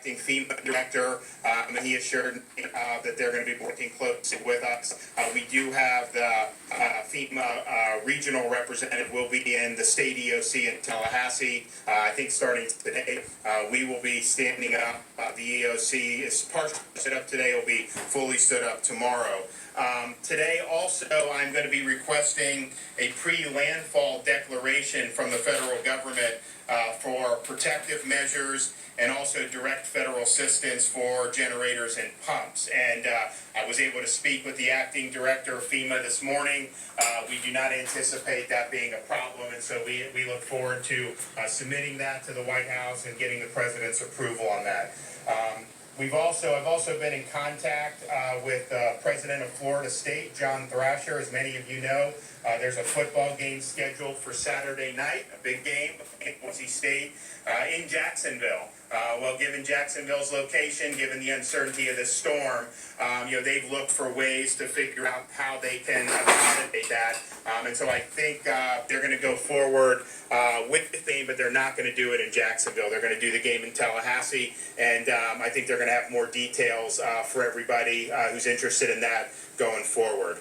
acting FEMA director, and he assured me that they're going to be working closely with us. We do have the FEMA regional representative will be in the state EOC in Tallahassee. I think starting today, we will be standing up. The EOC is partially stood up today, will be fully stood up tomorrow. Today also I'm going to be requesting a pre-landfall declaration from the federal government for protective measures and also direct federal assistance for generators and pumps. And I was able to speak with the acting director of FEMA this morning. We do not anticipate that being a problem, and so we look forward to submitting that to the White House and getting the president's approval on that. I've also been in contact with President of Florida State, John Thrasher. As many of you know, there's a football game scheduled for Saturday night, a big game at Boise State in Jacksonville. Well, given Jacksonville's location, given the uncertainty of this storm, they've looked for ways to figure out how they can accommodate that. And so I think they're going to go forward with the theme, but they're not going to do it in Jacksonville. They're going to do the game in Tallahassee, and I think they're going to have more details for everybody who's interested in that going forward.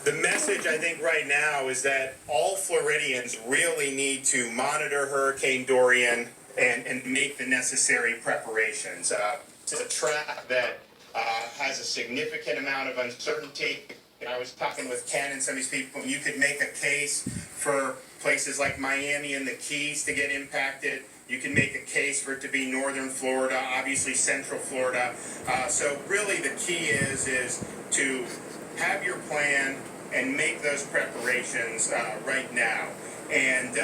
The message, I think, right now is that all Floridians really need to monitor Hurricane Dorian and make the necessary preparations. It's a track that has a significant amount of uncertainty. I was talking with Ken and some of these people, and you could make a case for places like Miami and the Keys to get impacted. You can make a case for it to be northern Florida, obviously central Florida. So really the key is to have your plan and make those preparations right now. And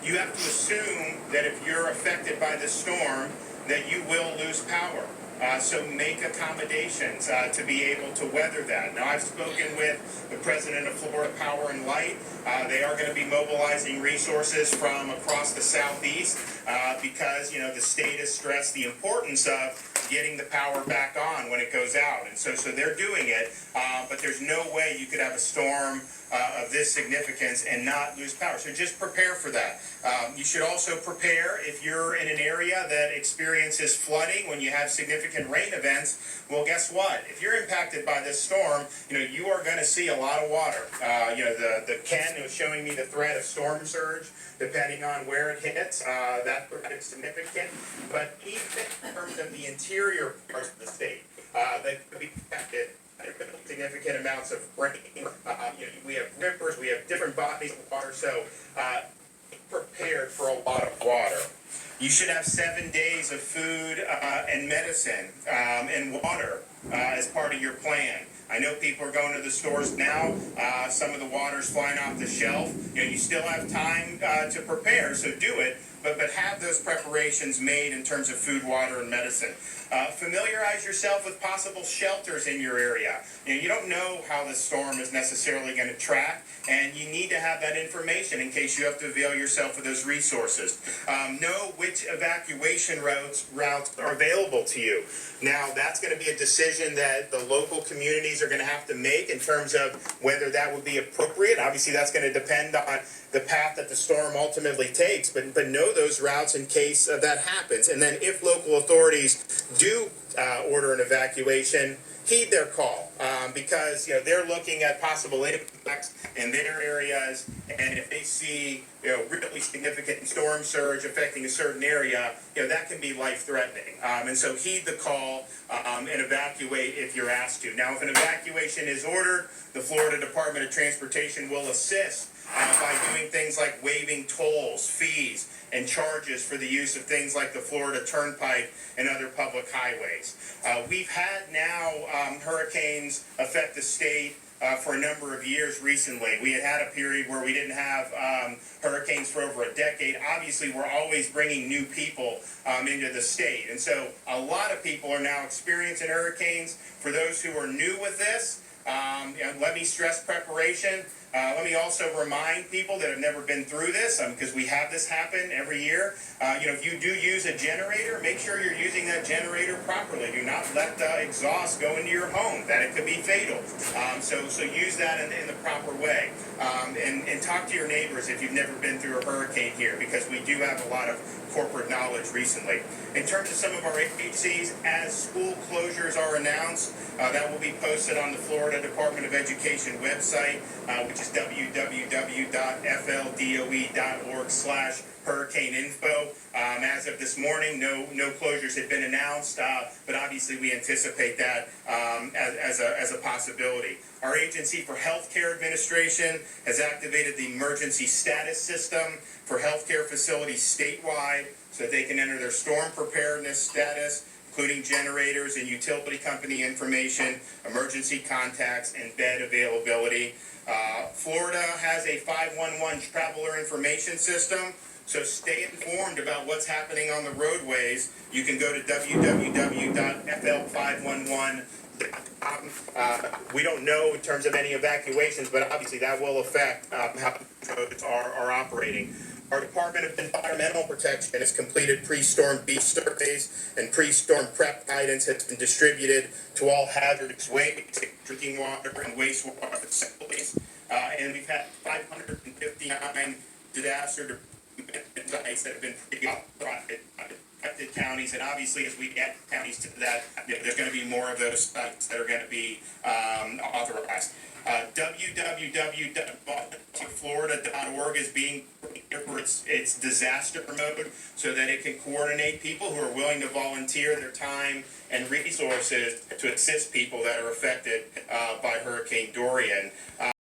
you have to assume that if you're affected by the storm, that you will lose power. So make accommodations to be able to weather that. Now, I've spoken with the president of Florida Power and Light. They are going to be mobilizing resources from across the southeast because, the state has stressed the importance of getting the power back on when it goes out. And so they're doing it, but there's no way you could have a storm of this significance and not lose power. So just prepare for that. You should also prepare if you're in an area that experiences flooding when you have significant rain events. Well, guess what? If you're impacted by this storm, you are going to see a lot of water. The Ken was showing me the threat of storm surge depending on where it hits. That threat is significant. But even in terms of the interior parts of the state, they could be affected. Significant amounts of rain. We have rivers, we have different bodies of water, so be prepared for a lot of water. You should have 7 days of food and medicine and water as part of your plan. I know people are going to the stores now. Some of the water's flying off the shelf. You still have time to prepare, so do it. But have those preparations made in terms of food, water, and medicine. Familiarize yourself with possible shelters in your area. You don't know how the storm is necessarily going to track, and you need to have that information in case you have to avail yourself of those resources. Know which evacuation routes are available to you. Now, that's going to be a decision that the local communities are going to have to make in terms of whether that would be appropriate. Obviously, that's going to depend on the path that the storm ultimately takes, but know those routes in case that happens. And then if local authorities do order an evacuation, heed their call because they're looking at possible impacts in their areas, and if they see really significant storm surge affecting a certain area, that can be life-threatening. And so heed the call and evacuate if you're asked to. Now, if an evacuation is ordered, the Florida Department of Transportation will assist by doing things like waiving tolls, fees, and charges for the use of things like the Florida Turnpike and other public highways. We've had now hurricanes affect the state for a number of years recently. We had a period where we didn't have hurricanes for over a decade. Obviously, we're always bringing new people into the state. And so a lot of people are now experiencing hurricanes. For those who are new with this, let me stress preparation. Let me also remind people that have never been through this, because we have this happen every year. If you do use a generator, make sure you're using that generator properly. Do not let the exhaust go into your home. That it could be fatal. So use that in the proper way. And talk to your neighbors if you've never been through a hurricane here, because we do have a lot of corporate knowledge recently. In terms of some of our agencies, as school closures are announced, that will be posted on the Florida Department of Education website, which is www.fldoe.org/hurricane-info. As of this morning, no closures have been announced, but obviously we anticipate that as a possibility. Our Agency for Healthcare Administration has activated the emergency status system for healthcare facilities statewide so that they can enter their storm preparedness status, including generators and utility company information, emergency contacts, and bed availability. Florida has a 511 traveler information system, so stay informed about what's happening on the roadways. You can go to www.fl511.com. We don't know in terms of any evacuations, but obviously that will affect how roads are operating. Our Department of Environmental Protection has completed pre-storm beach surveys, and pre-storm prep guidance has been distributed to all hazardous waste, drinking water, and wastewater facilities. And we've had 559 disaster sites that have been affected counties, and obviously as we add counties to that, there's going to be more of those sites that are going to be authorized. www.florida.org is being for its disaster mode so that it can coordinate people who are willing to volunteer their time and resources to assist people that are affected by Hurricane Dorian.